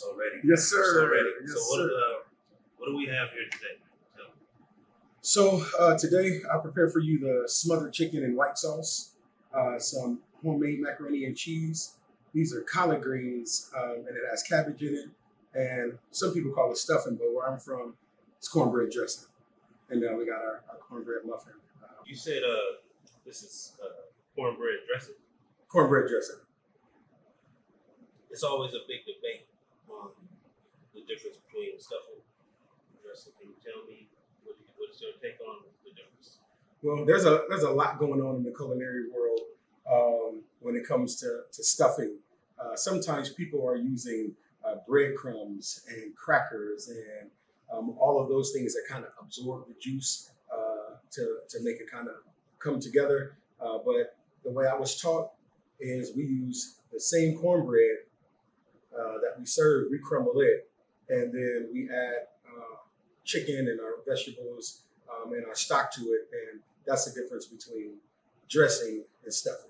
So ready. Yes, sir. So ready. Yes, So sir. what do we have here today? So today I prepared for you the smothered chicken and white sauce, some homemade macaroni and cheese. These are collard greens, and it has cabbage in it. And some people call it stuffing, but where I'm from, it's cornbread dressing. And we got our cornbread muffin. You said this is cornbread dressing. Cornbread dressing. It's always a big debate on the difference between stuffing and dressing. Can you tell me what is your take on the difference? Well, there's a lot going on in the culinary world when it comes to stuffing. Sometimes people are using breadcrumbs and crackers and all of those things that kind of absorb the juice to make it kind of come together. But the way I was taught is we use the same cornbread that we serve, we crumble it, and then we add chicken and our vegetables and our stock to it, and that's the difference between dressing and stuffing.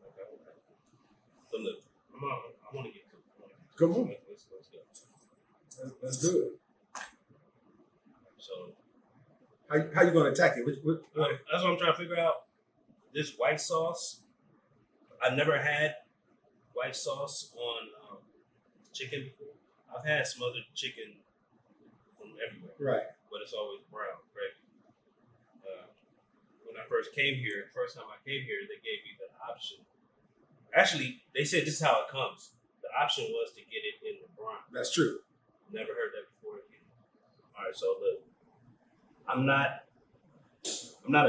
Okay. So look, I want to get to it. Come on. Let's go. That's good. So How you going to attack it? that's what I'm trying to figure out. This white sauce, I've never had white sauce on chicken before. I've had smothered chicken from everywhere, Right. but it's always brown, right? When I first came here, first time I came here, they gave me the option. Actually, they said this is how it comes. The option was to get it in the brown. That's true. Never heard that before again. All right, so look, I'm not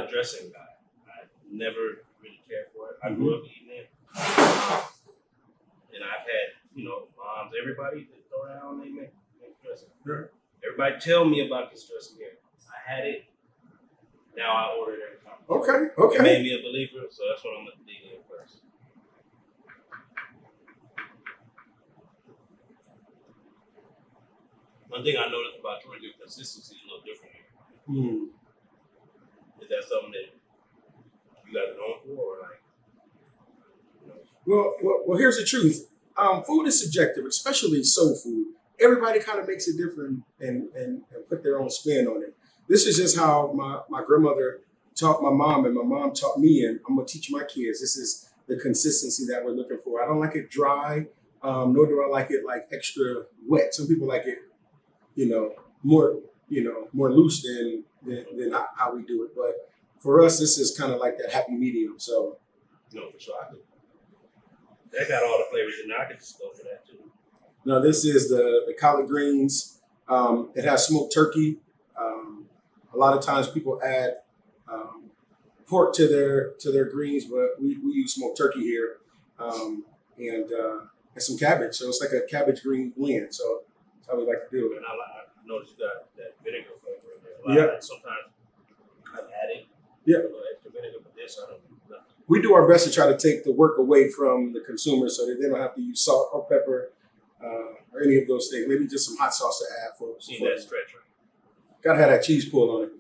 a dressing guy. I never really cared for it. I grew up eating it, and I've had moms, everybody that throw down, they make dressing. Sure. Everybody tell me about this dressing here. I had it. Now I order it every time. Okay. It made me a believer, so that's what I'm gonna dig in first. One thing I noticed about your consistency is a little different here. Is that something that you guys are known for, or like? Well. Here's the truth. Food is subjective, especially soul food. Everybody kind of makes it different and put their own spin on it. This is just how my grandmother taught my mom, and my mom taught me, and I'm gonna teach my kids. This is the consistency that we're looking for. I don't like it dry, nor do I like it like extra wet. Some people like it, more loose than how we do it. But for us, this is kind of like that happy medium. So, No, for sure. That got all the flavors in there. I could just go for that too. now this is the collard greens. It has smoked turkey. A lot of times people add pork to their greens, but we use smoked turkey here, and some cabbage. So it's like a cabbage green blend. So that's how we like to do it. And I noticed you got that vinegar flavor in there. Sometimes I've added a little extra vinegar, but this I don't do nothing. We do our best to try to take the work away from the consumer so that they don't have to use salt or pepper or any of those things. Maybe just some hot sauce to add for that stretch, right? Gotta have that cheese pull on it.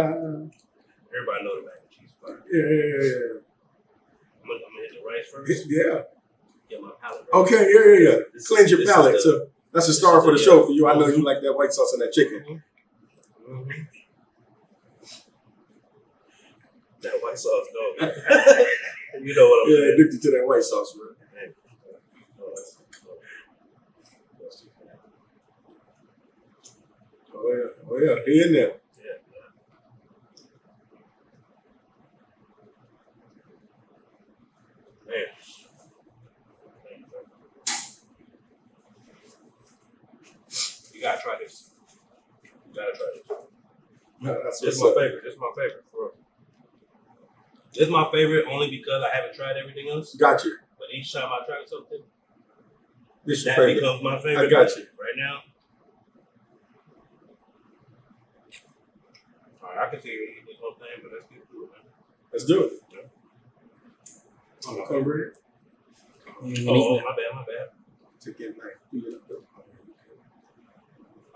Everybody know the mac and cheese part. Yeah. I'm gonna hit the rice first. Yeah. Get my palate right. Okay, yeah. Cleanse your palate. So that's a star for the show for you. I know you like that white sauce and that chicken. Mm-hmm. That white sauce, though. You know what I'm saying? Addicted to that white sauce, man. Oh yeah. He in there. Yeah. Man. You gotta try this. No, that's This is what's my up. favorite. This is my favorite only because I haven't tried everything else. Got you. But each time I try something, This is your that favorite. becomes my favorite. I got you. Right now. All right, I can see you eat this whole thing, but let's get through it, man. Let's do it. On the cornbread. Oh, my bad. To get nice.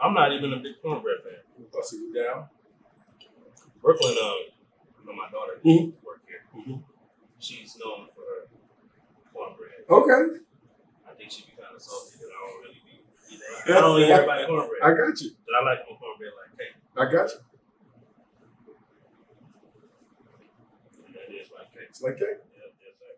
I'm not even a big cornbread fan. Busting you down. Brooklyn, my daughter work here. Mm-hmm. She's known for her cornbread. Okay. I think she'd be kind of salty that I don't really be eating. I don't eat everybody cornbread. I got you. But I like my cornbread like cake. I got you. And that is like cake. It's like cake. Yeah, yes, sir.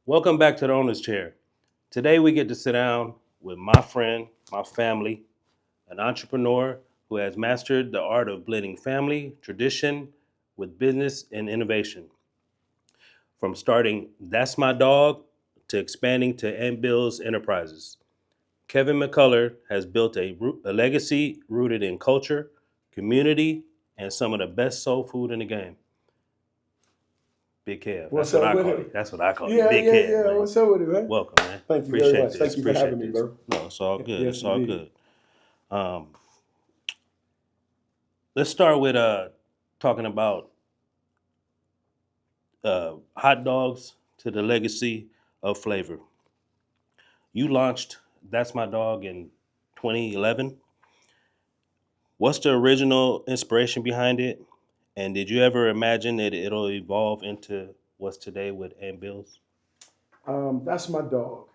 Welcome back to the Owner's Chair. Today we get to sit down with my friend, my family, an entrepreneur who has mastered the art of blending family, tradition with business and innovation. From starting That's My Dog to expanding to Bill's Enterprises. Kevin Muccular has built a legacy rooted in culture, community, and some of the best soul food in the game. Big Kev. What's That's what up I with call it? it. That's what I call Yeah, it. Big yeah, Kev. yeah. Man. What's up with it, man? Welcome, man. Thank you Appreciate very much. this. Thank you for Appreciate having me, this. bro. No, it's all good. Yes, it's all indeed. good. Let's start with talking about hot dogs to the legacy of flavor. You launched That's My Dog in 2011. What's the original inspiration behind it? And did you ever imagine that it'll evolve into what's today with Bill's? That's my dog.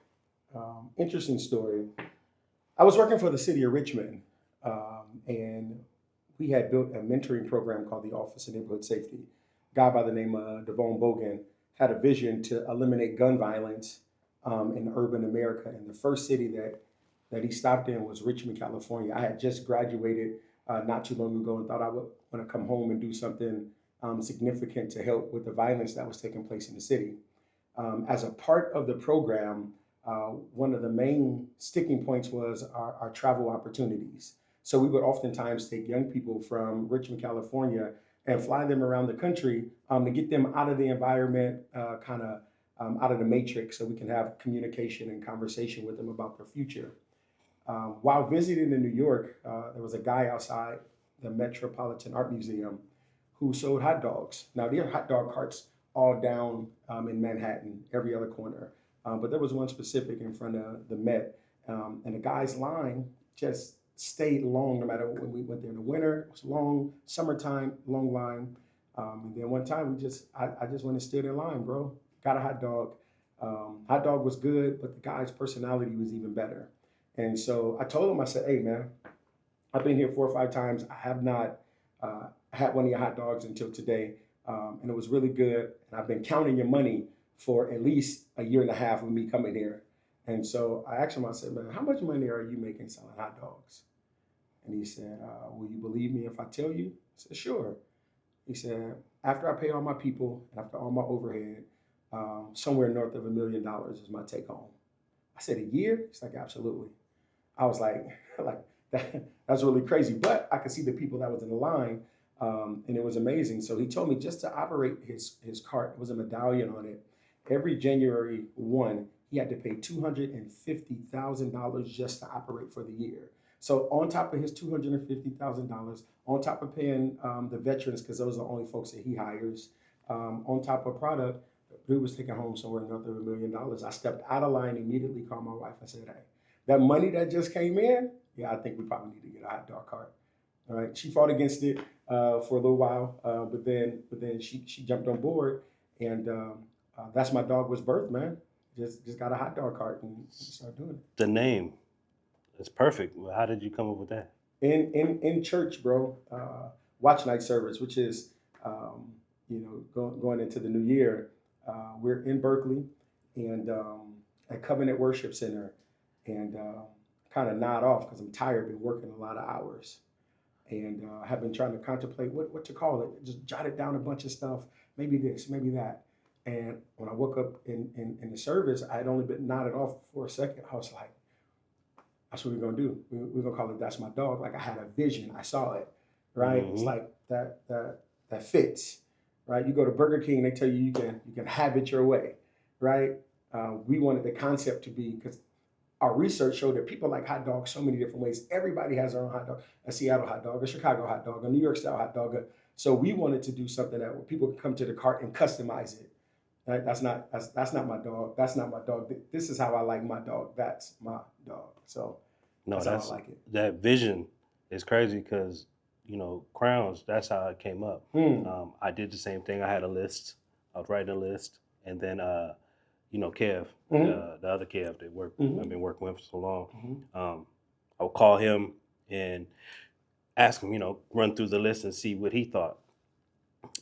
Interesting story. I was working for the city of Richmond, and we had built a mentoring program called the Office of Neighborhood Safety. A guy by the name of Devon Bogan had a vision to eliminate gun violence in urban America. And the first city that he stopped in was Richmond, California. I had just graduated not too long ago and thought I would want to come home and do something significant to help with the violence that was taking place in the city. As a part of the program, one of the main sticking points was our travel opportunities. So we would oftentimes take young people from Richmond, California, and fly them around the country to get them out of the environment, out of the matrix, so we can have communication and conversation with them about their future. While visiting in New York, there was a guy outside the Metropolitan Art Museum who sold hot dogs. Now, there are hot dog carts all down in Manhattan, every other corner. But there was one specific in front of the Met. And the guy's line just stayed long no matter when we went there in the winter. It was long, summertime, long line. And then one time I just went and stood in line, bro. Got a hot dog. Hot dog was good, but the guy's personality was even better. And so I told him, I said, hey, man, I've been here 4 or 5 times. I have not had one of your hot dogs until today. And it was really good. And I've been counting your money for at least a year and a half of me coming here. And so I asked him, I said, man, how much money are you making selling hot dogs? And he said, will you believe me if I tell you? I said, sure. He said, after I pay all my people and after all my overhead, somewhere north of $1 million is my take home. I said, a year? He's like, absolutely. I was like that's really crazy. But I could see the people that was in the line, and it was amazing. So he told me just to operate his cart, it was a medallion on it. Every January 1, he had to pay $250,000 just to operate for the year. So on top of his $250,000, on top of paying the veterans, because those are the only folks that he hires, on top of product, dude was taking home somewhere north of $1 million. I stepped out of line, immediately called my wife. I said, hey, that money that just came in, yeah, I think we probably need to get a hot dog cart. All right. She fought against it for a little while, but then she jumped on board, and That's My Dog was birthed, man. Just got a hot dog cart and started doing it. The name is perfect. How did you come up with that? In church, bro. Watch night service, which is going into the new year. We're in Berkeley and at Covenant Worship Center, and kind of nod off because I'm tired, been working a lot of hours, and have been trying to contemplate what to call it. Just jotted down a bunch of stuff, maybe this, maybe that. And when I woke up in the service, I had only been nodded off for a second. I was like, that's what we're gonna do. We're gonna call it That's My Dog. Like I had a vision, I saw it, right? It's like that fits, right? You go to Burger King, they tell you you can have it your way, right? We wanted the concept to be, because our research showed that people like hot dogs so many different ways. Everybody has their own hot dog, a Seattle hot dog, a Chicago hot dog, a New York style hot dog. So we wanted to do something that where people can come to the cart and customize it. Right? That's not my dog. That's not my dog. This is how I like my dog. That's my dog. So No, that's how I like it. that vision is crazy because crowns. That's how it came up. I did the same thing. I had a list. I was writing a list, and then Kev, the other Kev that I've been working with for so long. I would call him and ask him, run through the list and see what he thought.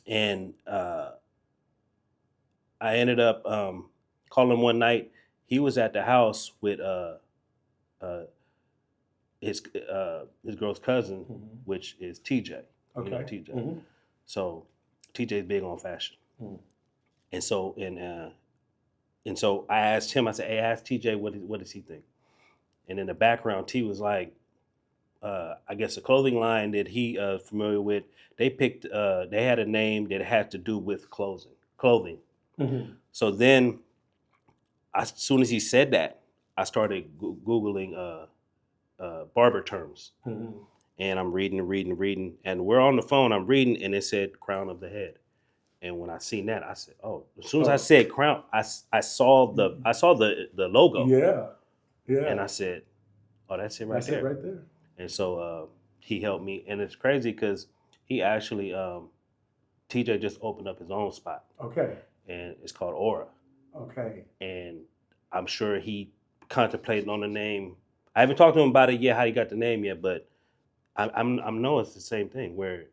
And I ended up calling one night. He was at the house with his girl's cousin, which is TJ. Okay. You know TJ. So TJ's big on fashion, and so I asked him. I said, "Hey, ask TJ what does he think?" And in the background, T was like, I guess a clothing line that he familiar with. They picked. They had a name that had to do with clothing. So then, as soon as he said that, I started googling barber terms, and I'm reading, and we're on the phone. I'm reading, and it said crown of the head. And when I seen that, I said, "Oh!" As soon as I said crown, I saw the logo. Yeah. And I said, "Oh, that's it right That's there." it right there. And so he helped me, and it's crazy because he actually TJ just opened up his own spot. Okay. And it's called Aura. Okay. And I'm sure he contemplated on the name. I haven't talked to him about it yet, how he got the name yet, but I'm know it's the same thing where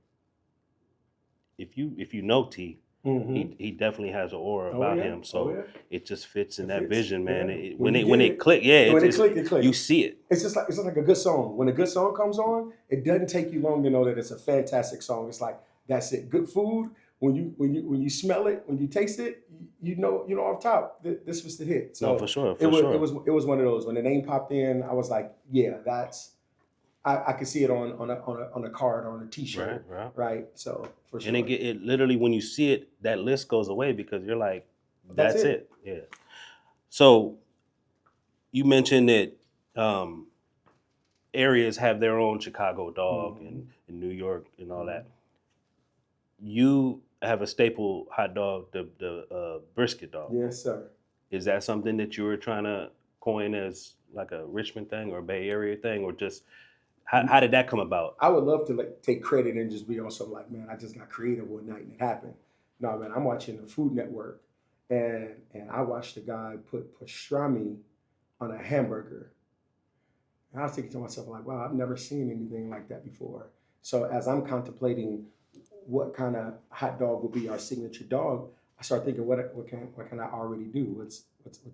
if you know T, he definitely has an aura about him. So it just fits in that vision, man. Yeah. When it click, it click. You see it. It's just like a good song. When a good song comes on, it doesn't take you long to know that it's a fantastic song. It's like that's it. Good food. When you smell it, when you taste it, you know off top this was the hit. So no, for sure. It was one of those. When the name popped in, I was like, yeah, that's. I could see it on a card, on a T-shirt, right? So for sure. And it literally, when you see it, that list goes away because you're like, that's it. Yeah. So you mentioned that areas have their own Chicago dog and New York and all that. You have a staple hot dog, the brisket dog. Yes, sir. Is that something that you were trying to coin as like a Richmond thing or Bay Area thing, or just how did that come about? I would love to take credit and just be on something like, man, I just got creative one night and it happened. No, man, I'm watching the Food Network, and I watched a guy put pastrami on a hamburger. And I was thinking to myself, like, wow, I've never seen anything like that before. So as I'm contemplating what kind of hot dog will be our signature dog, I start thinking, what can I already do? What's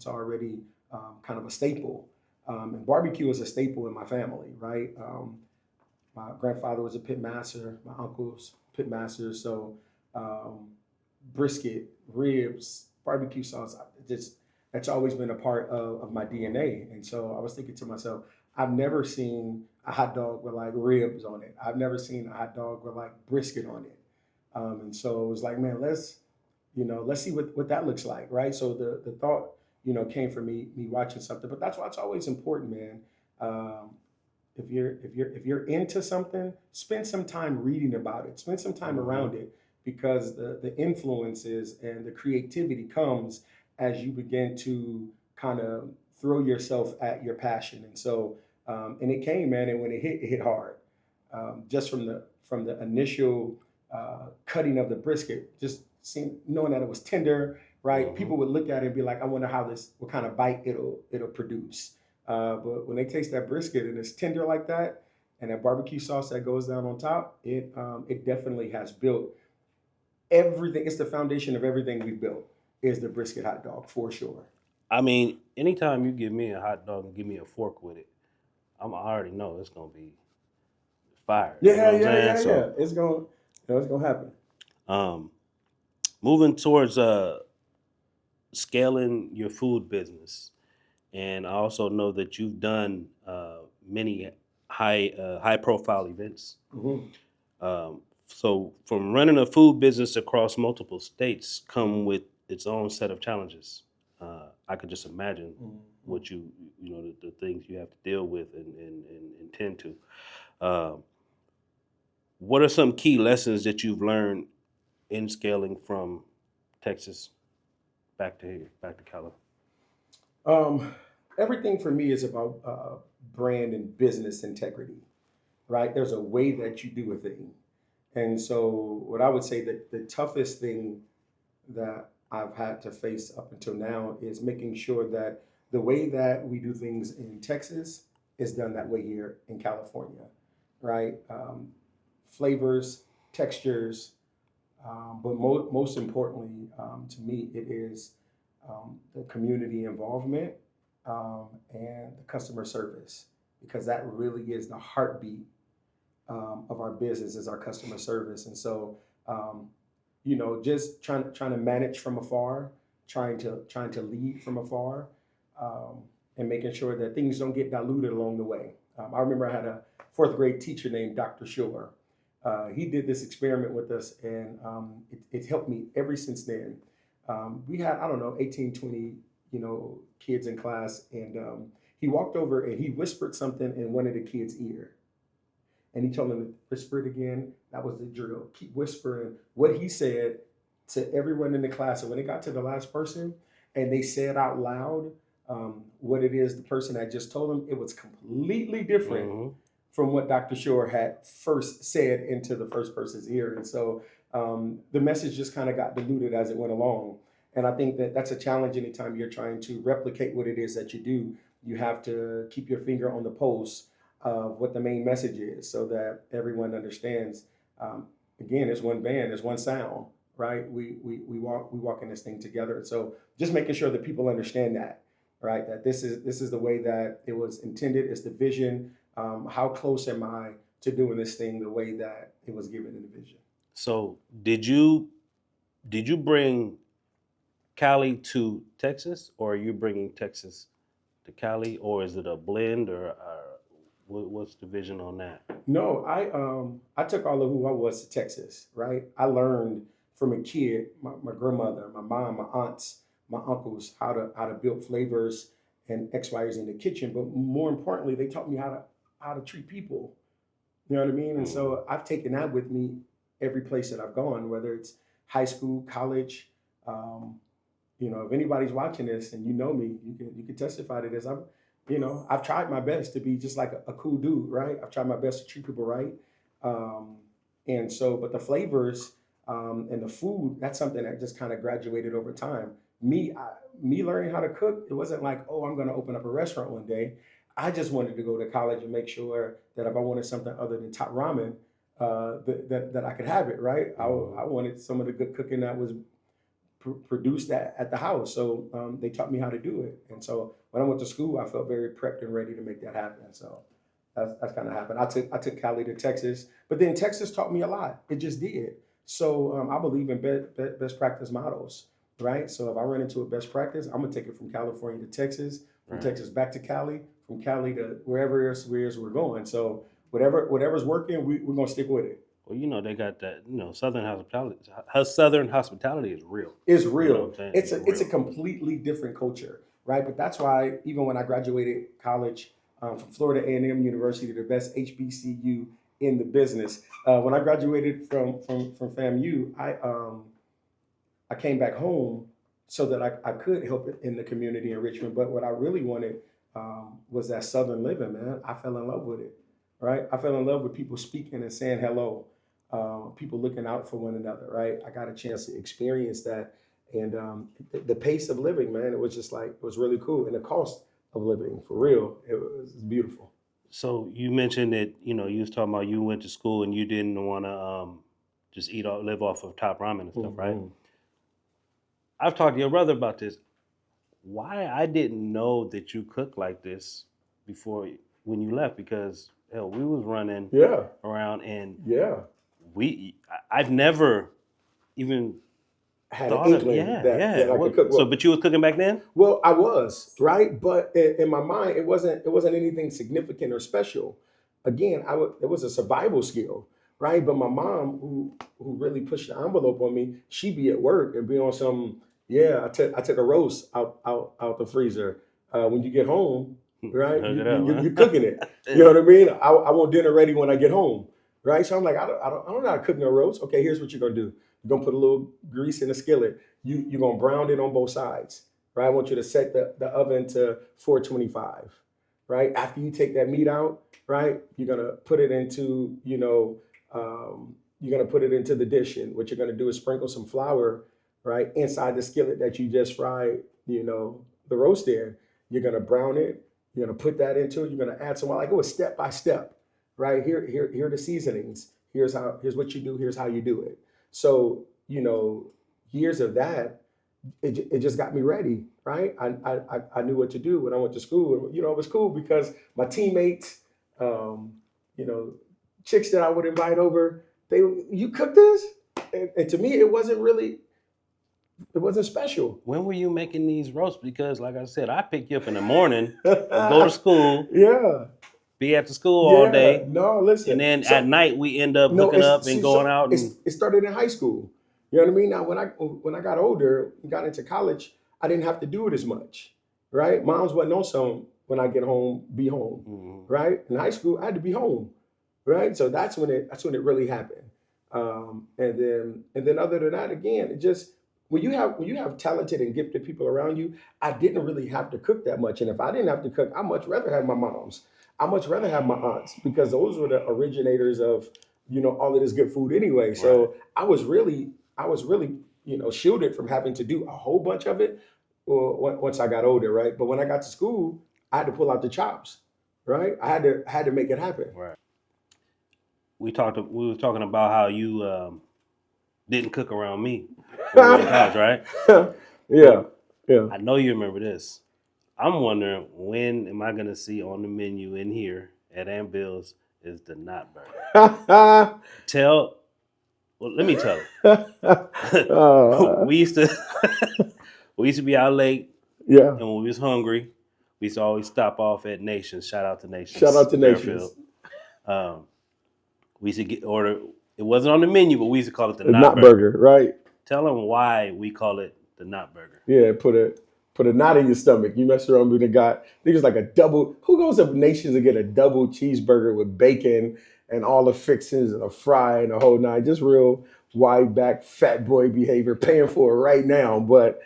already kind of a staple? And barbecue is a staple in my family, right? My grandfather was a pit master, my uncle's pit masters. So brisket, ribs, barbecue sauce, that's always been a part of my DNA. And so I was thinking to myself, I've never seen a hot dog with like ribs on it. I've never seen a hot dog with like brisket on it. And so it was like, man, let's see what that looks like, right? So the thought, came from me watching something. But that's why it's always important, man. If you're into something, spend some time reading about it. Spend some time around it, because the influences and the creativity comes as you begin to kind of throw yourself at your passion. And so, and it came, man. And when it hit hard. Just from the initial cutting of the brisket, just knowing that it was tender. Right, people would look at it and be like, "I wonder what kind of bite it'll produce." But when they taste that brisket and it's tender like that, and that barbecue sauce that goes down on top, it definitely has built everything. It's the foundation of everything we've built. Is the brisket hot dog for sure? I mean, anytime you give me a hot dog and give me a fork with it, I already know it's gonna be fire. Yeah. It's gonna happen. Moving towards scaling your food business, and I also know that you've done many high profile events. So from running a food business across multiple states come with its own set of challenges. I could just imagine what the things you have to deal with and tend to. Um, what are some key lessons that you've learned in scaling from Texas back to here, back to Cali? Um, Everything for me is about brand and business integrity, right? There's a way that you do a thing. And so, what I would say that the toughest thing that I've had to face up until now is making sure that the way that we do things in Texas is done that way here in California, right? Flavors, textures, but most importantly, to me, it is the community involvement and the customer service, because that really is the heartbeat of our business is our customer service. And so, just trying to manage from afar, trying to lead from afar, and making sure that things don't get diluted along the way. I remember I had a fourth grade teacher named Dr. Shore. He did this experiment with us, and it helped me ever since then. We had, I don't know, 18, 20, kids in class, and he walked over and he whispered something in one of the kids' ear. And he told them to whisper it again. That was the drill. Keep whispering what he said to everyone in the class. And when it got to the last person and they said out loud what it is the person had just told them, it was completely different from what Dr. Shore had first said into the first person's ear. And so the message just kind of got diluted as it went along. And I think that that's a challenge anytime you're trying to replicate what it is that you do. You have to keep your finger on the pulse of what the main message is so that everyone understands. Again, it's one band, it's one sound, right? We walk in this thing together. So just making sure that people understand that, right? That this is the way that it was intended, it's the vision. How close am I to doing this thing the way that it was given in the vision? So did you bring Cali to Texas, or are you bringing Texas to Cali, or is it a blend, or what's the vision on that? No, I took all of who I was to Texas, right? I learned from a kid, my grandmother, my mom, my aunts, my uncles, how to build flavors and X, Y, Z in the kitchen. But more importantly, they taught me how to treat people. You know what I mean? And so I've taken that with me every place that I've gone, whether it's high school, college. If anybody's watching this and you know me, you can testify to this. I've tried my best to be just like a cool dude, right? I've tried my best to treat people right. But the flavors and the food, that's something that just kind of graduated over time. Me learning how to cook, it wasn't like, oh, I'm going to open up a restaurant one day. I just wanted to go to college and make sure that if I wanted something other than top ramen, that I could have it, right? I wanted some of the good cooking that was produced at the house. So they taught me how to do it. And so when I went to school, I felt very prepped and ready to make that happen. So that's kind of happened. I took Cali to Texas, but then Texas taught me a lot. It just did. So I believe in best practice models, right? So if I run into a best practice, I'm gonna take it from California to Texas, from Texas back to Cali, from Cali to wherever else we're going. So whatever's working, we're gonna stick with it. Well, they got that. Southern hospitality. Southern hospitality is real. It's real. You know what I'm saying? It's a completely different culture, right? But that's why even when I graduated college from Florida A&M University, the best HBCU in the business, when I graduated from FAMU, I came back home so that I could help in the community in Richmond. But what I really wanted was that Southern living, man. I fell in love with it, right? I fell in love with people speaking and saying hello. People looking out for one another, right? I got a chance to experience that, and the pace of living, man, it was just like, it was really cool, and the cost of living, for real, it was beautiful. So you mentioned that you was talking about you went to school and you didn't want to just live off of top ramen and stuff, right? I've talked to your brother about this. Why I didn't know that you cook like this before when you left, because hell, we was running around and I've never even had thought an of inkling that I could cook. So, but you was cooking back then? Well, I was, right? But in my mind, it wasn't anything significant or special. Again, it was a survival skill. right? But my mom, who really pushed the envelope on me, she be at work and be on some. Yeah, I took a roast out the freezer. When you get home, right? Hook it up, huh? You're cooking it. You know what I mean? I want dinner ready when I get home, right? So I'm like, I don't know how to cook no roast. Okay, here's what you're gonna do. You're gonna put a little grease in the skillet. You're gonna brown it on both sides, right? I want you to set the oven to 425, right? After you take that meat out, right, you're gonna put it into, you're gonna put it into the dish. And what you're gonna do is sprinkle some flour, right, inside the skillet that you just fried, the roast in. You're gonna brown it. You're gonna put that into it. You're gonna add some. I go step by step, right? Here are the seasonings. Here's what you do. Here's how you do it. So years of that, it just got me ready, right? I knew what to do when I went to school. It was cool because my teammates, um, you know, chicks that I would invite over, you cook this, and to me, it wasn't special. When were you making these roasts? Because, like I said, I pick you up in the morning, go to school, Yeah, be at the school all yeah. day, No, listen. and then So, at night we end up no, hooking up and going out. And it started in high school. You know what I mean? Now, when I got older and got into college, I didn't have to do it as much, right? Moms wasn't on some when I get home, be home, right? In high school, I had to be home, right? So that's when it really happened. And then other than that, again, it just when you have talented and gifted people around you, I didn't really have to cook that much. And if I didn't have to cook, I much rather have my moms. I much rather have my aunts because those were the originators of all of this good food anyway. So Right. I was really shielded from having to do a whole bunch of it once I got older, right? But when I got to school, I had to pull out the chops, right? I had to make it happen. Right. We were talking about how you didn't cook around me when we were in college, right? Yeah, yeah. I know you remember this. I'm wondering, when am I gonna see on the menu in here at Aunt Bill's is the knot burger? Let me tell it. Uh, we used to we used to be out late, yeah. and when we was hungry, we used to always stop off at Nations. Shout out to Nations. Shout out to Fairfield. Nations. We used to order. It wasn't on the menu, but we used to call it the The knot knot burger. burger, right? Tell them why we call it the knot burger. Yeah, put a knot in your stomach. You mess around with a guy. I think it's like a double. Who goes up Nations and get a double cheeseburger with bacon and all the fixings and a fry and a whole nine? Just real wide back fat boy behavior. Paying for it right now, but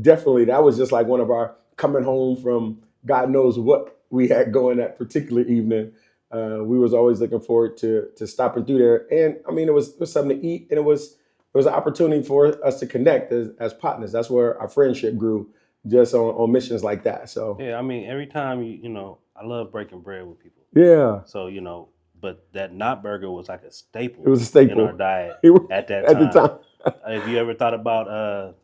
definitely that was just like one of our coming home from God knows what we had going that particular evening. We was always looking forward to stopping through there, and I mean it was something to eat, and it was an opportunity for us to connect as partners. That's where our friendship grew, just on missions like that. So Yeah, I mean, every time I love breaking bread with people. yeah, So but that knot burger was like a staple. it was a staple in our diet It was- at that at the time. time. Have you ever thought about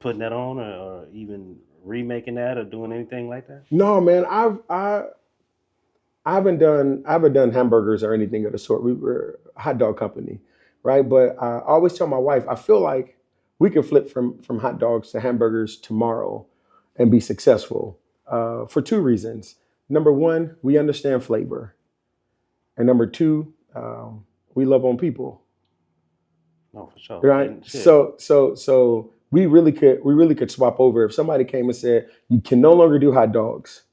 putting that on, or even remaking that, or doing anything like that? No, man, I haven't done hamburgers or anything of the sort. We were a hot dog company, right? But I always tell my wife, I feel like we can flip from hot dogs to hamburgers tomorrow and be successful for two reasons. Number one, we understand flavor, and number two, we love on people, No, for sure. right? And shit, So we really could swap over if somebody came and said you can no longer do hot dogs.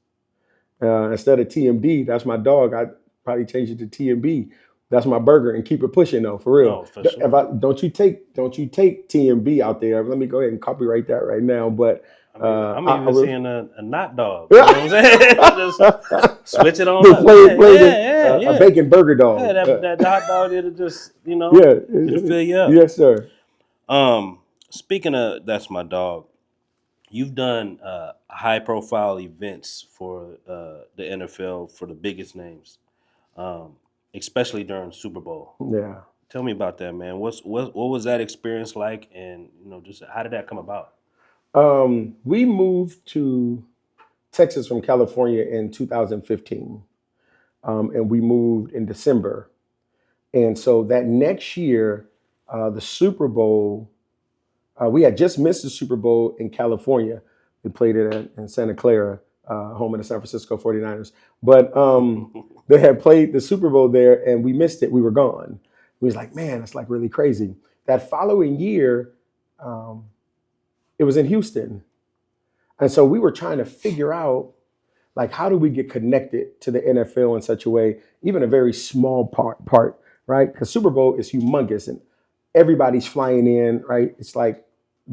Instead of TMD, that's my dog. I'd probably change it to TMB. That's my burger and keep it pushing though, for real. no, for sure. Don't you take TMB out there. Let me go ahead and copyright that right now. But I mean, I'm I even really- seeing a knot dog. You know what I'm saying? Just switch it on They up. play Yeah. a bacon burger dog. Yeah, that hot dog, it'll just, Yeah, it'll fill you up. yes, sir. Speaking of that's my dog, you've done high profile events for the NFL for the biggest names, especially during Super Bowl. Yeah. Tell me about that, man. What was that experience like, and just how did that come about? We moved to Texas from California in 2015, and we moved in December. And so that next year, the Super Bowl, we had just missed the Super Bowl in California. We played it in Santa Clara, home of the San Francisco 49ers. But they had played the Super Bowl there, and we missed it. We were gone. We was like, man, it's like really crazy. That following year, um, it was in Houston, and so we were trying to figure out like how do we get connected to the NFL in such a way, even a very small part, right? Because Super Bowl is humongous and everybody's flying in, right? It's like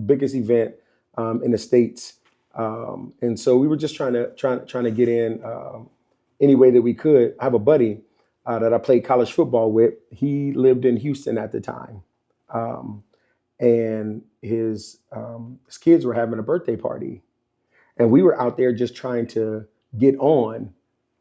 biggest event in the states, and so we were just trying to get in any way that we could. I have a buddy that I played college football with. He lived in Houston at the time, um, and his kids were having a birthday party, and we were out there just trying to get on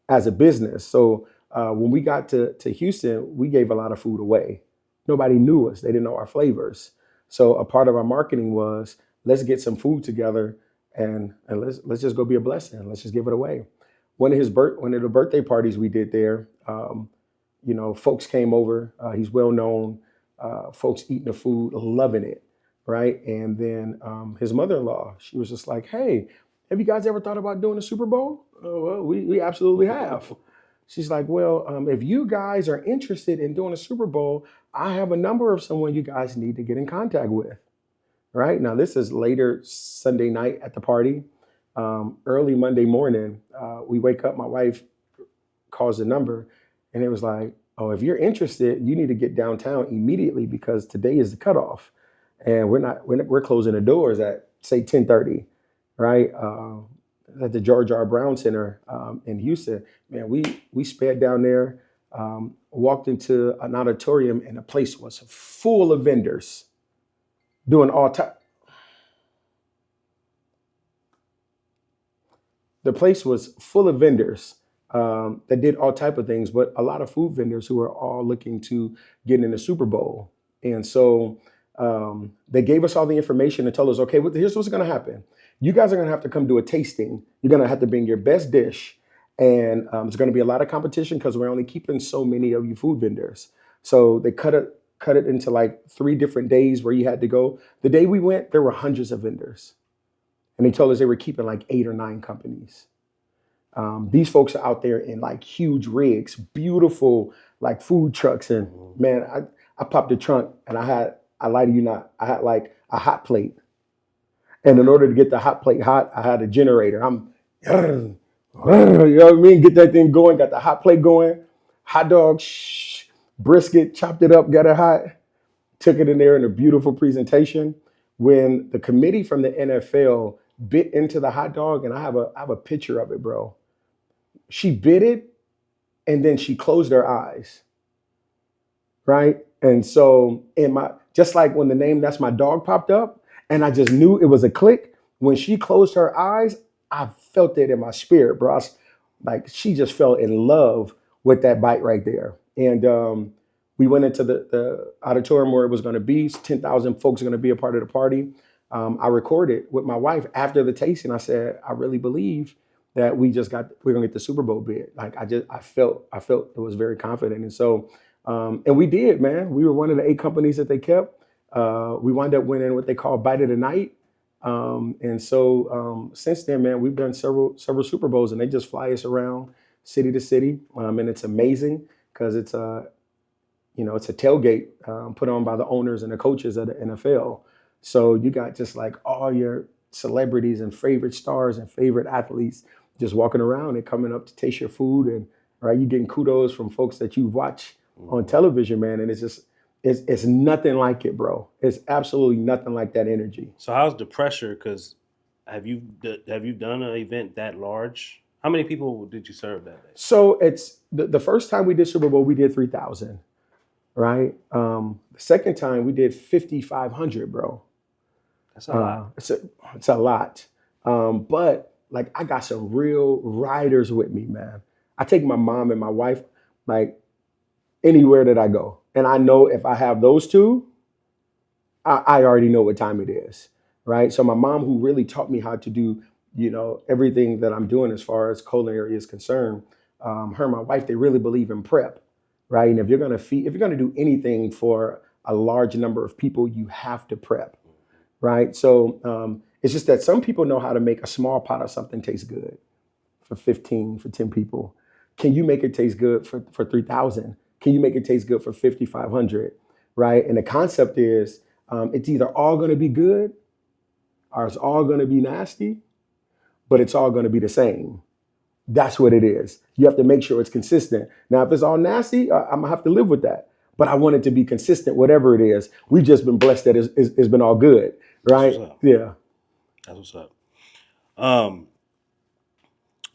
as a business. So when we got to Houston, we gave a lot of food away. Nobody knew us; they didn't know our flavors. So a part of our marketing was let's get some food together and let's just go be a blessing. Let's just give it away. One of the birthday parties we did there, folks came over. He's well known. Folks eating the food, loving it, right? And then his mother-in-law, she was just like, "Hey, have you guys ever thought about doing a Super Bowl?" Oh, well, we absolutely have. She's like, "Well, if you guys are interested in doing a Super Bowl, I have a number of someone you guys need to get in contact with." Right now, this is later Sunday night at the party. Early Monday morning, we wake up. My wife calls the number, and it was like, "Oh, if you're interested, you need to get downtown immediately because today is the cutoff, and we're closing the doors at say 10:30, right?" At the George R. Brown Center in Houston, man, we sped down there, walked into an auditorium, and the place was full of vendors doing all type. The place was full of vendors that did all type of things, but a lot of food vendors who are all looking to get in the Super Bowl. And so they gave us all the information and told us, okay, here's what's going to happen. You guys are going to have to come do a tasting. You're going to have to bring your best dish, and there's going to be a lot of competition because we're only keeping so many of you food vendors. So they cut it into like 3 different days where you had to go. The day we went, there were hundreds of vendors. And they told us they were keeping like 8 or 9 companies. These folks are out there in like huge rigs, beautiful like food trucks. And man, I popped the trunk and I lie to you not, I had like a hot plate. And in order to get the hot plate hot, I had a generator. You know what I mean? Get that thing going, got the hot plate going, hot dog, brisket, chopped it up, got it hot, took it in there in a beautiful presentation. When the committee from the NFL bit into the hot dog, and I have a picture of it, bro. She bit it and then she closed her eyes, right? And so in my just like when the name That's My Dog popped up, and I just knew it was a click. When she closed her eyes, I felt it in my spirit, bro. Like she just fell in love with that bite right there. And we went into the auditorium where it was going to be. 10,000 folks are going to be a part of the party. I recorded with my wife after the tasting. I said, I really believe that we're going to get the Super Bowl bid. Like I felt it was very confident. And so, and we did, man. We were one of the 8 companies that they kept. We wound up winning what they call Bite of the Night. And so since then, man, we've done several Super Bowls, and they just fly us around city to city. And it's amazing because it's it's a tailgate put on by the owners and the coaches of the NFL. So you got just like all your celebrities and favorite stars and favorite athletes just walking around and coming up to taste your food, and right, you getting kudos from folks that you watch on television, man. And it's nothing like it, bro. It's absolutely nothing like that energy. So how's the pressure? Because have you done an event that large? How many people did you serve that day? So it's the first time we did Super Bowl, we did 3,000, right? The second time we did 5,500, bro. That's a lot. It's a lot. But like I got some real riders with me, man. I take my mom and my wife like anywhere that I go. And I know if I have those two, I already know what time it is. Right. So my mom, who really taught me how to do, everything that I'm doing as far as culinary is concerned, her and my wife, they really believe in prep. Right. And if you're going to do anything for a large number of people, you have to prep. Right. So it's just that some people know how to make a small pot of something taste good for 10 people. Can you make it taste good for 3,000? Can you make it taste good for 5,500? Right? And the concept is it's either all going to be good or it's all going to be nasty, but it's all going to be the same. That's what it is. You have to make sure it's consistent. Now, if it's all nasty, I'm gonna have to live with that. But I want it to be consistent, whatever it is. We've just been blessed that it's been all good, That's right? what's up. Yeah. That's what's up. Um,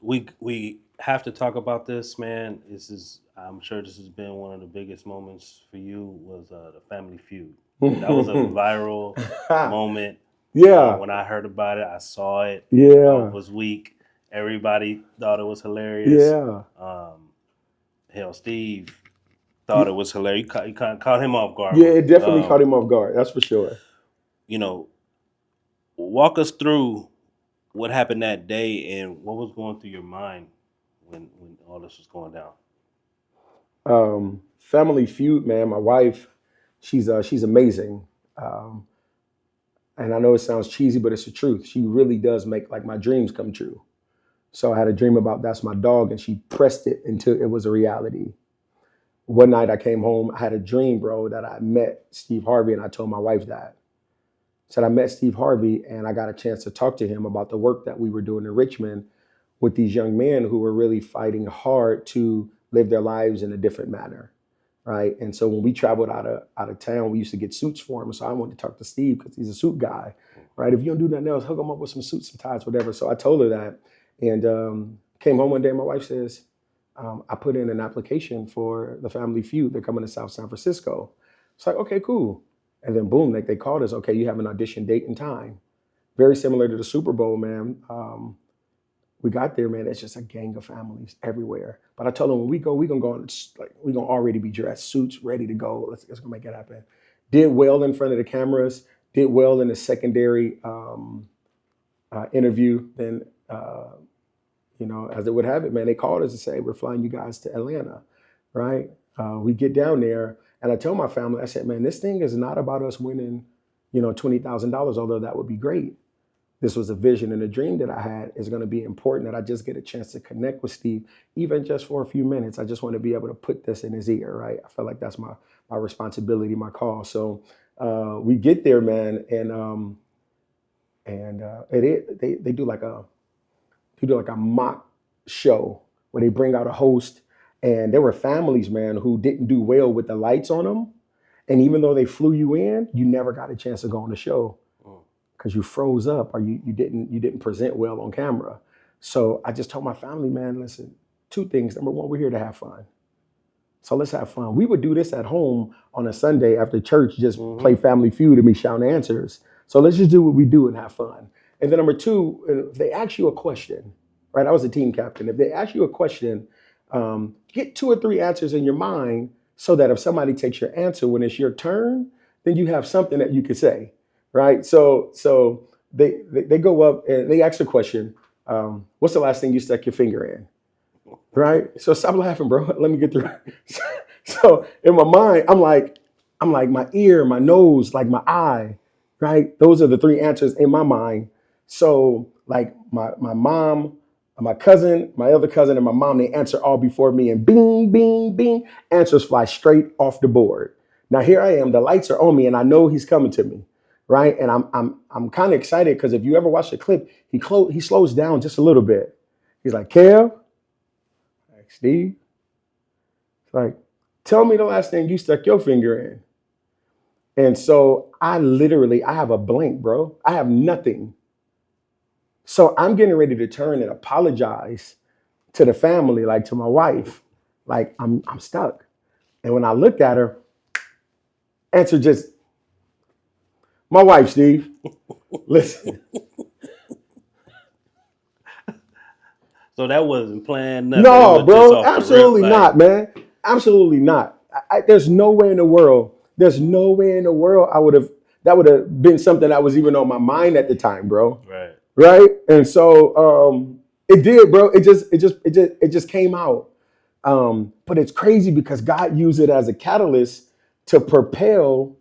we have to talk about this, man. I'm sure this has been one of the biggest moments for you was the Family Feud. That was a viral moment. Yeah. When I heard about it, I saw it. I Yeah. was weak. Everybody thought it was hilarious. Yeah. Hell, Steve thought it was hilarious. You kind of caught him off guard. Yeah, it definitely caught him off guard. That's for sure. You know, walk us through what happened that day and what was going through your mind when all this was going down. Family Feud, man. My wife, she's amazing. Um, and I know it sounds cheesy, but it's the truth. She really does make like my dreams come true. So I had a dream about that's my dog, and she pressed it until it was a reality. One night I came home, I had a dream, bro, that I met Steve Harvey, and I told my wife that. Said I met Steve Harvey, and I got a chance to talk to him about the work that we were doing in Richmond with these young men who were really fighting hard to live their lives in a different manner, right? And so when we traveled out of town, we used to get suits for him. So I wanted to talk to Steve because he's a suit guy, right? If you don't do nothing else, hook him up with some suits, some ties, whatever. So I told her that, and came home one day. My wife says, I put in an application for the Family Feud. They're coming to South San Francisco. It's like, okay, cool. And then boom, like they called us. Okay, you have an audition date and time. Very similar to the Super Bowl, man. We got there, man. It's just a gang of families everywhere. But I told them when we go, we're gonna go on, like we're gonna already be dressed, suits, ready to go. Let's go make it happen. Did well in front of the cameras. Did well in the secondary interview. Then, as it would have it, man, they called us and say we're flying you guys to Atlanta, right? We get down there, and I tell my family, I said, man, this thing is not about us winning, $20,000, although that would be great. This was a vision and a dream that I had. Is going to be important that I just get a chance to connect with Steve, even just for a few minutes. I just want to be able to put this in his ear, right? I feel like that's my responsibility, my call. So we get there, man, and they do like a mock show where they bring out a host, and there were families, man, who didn't do well with the lights on them, and even though they flew you in, you never got a chance to go on the show because you froze up or you didn't present well on camera. So I just told my family, man, listen, two things. Number one, we're here to have fun. So let's have fun. We would do this at home on a Sunday after church, just play Family Feud and be shouting answers. So let's just do what we do and have fun. And then number two, if they ask you a question, right? I was a team captain. If they ask you a question, get 2 or 3 answers in your mind so that if somebody takes your answer when it's your turn, then you have something that you could say, right? So they go up and they ask the question, what's the last thing you stuck your finger in? Right? So stop laughing, bro. Let me get through. So in my mind, I'm like my ear, my nose, like my eye, right? Those are the 3 answers in my mind. So like my mom, my cousin, my other cousin, and my mom, they answer all before me, and bing, bing, bing, answers fly straight off the board. Now here I am, the lights are on me, and I know he's coming to me, right? And I'm kind of excited because if you ever watch the clip, he slows down just a little bit. He's like, Kev, like Steve, it's like, tell me the last thing you stuck your finger in. And so I have a blank, bro. I have nothing. So I'm getting ready to turn and apologize to the family, like to my wife, like I'm stuck. And when I looked at her, answer just, my wife, Steve, listen. So that wasn't planned. Nothing. No, bro, absolutely not, man. Absolutely not. There's no way in the world. That would have been something that was even on my mind at the time, bro. Right. And so it did, bro. It just came out. But it's crazy because God used it as a catalyst to propel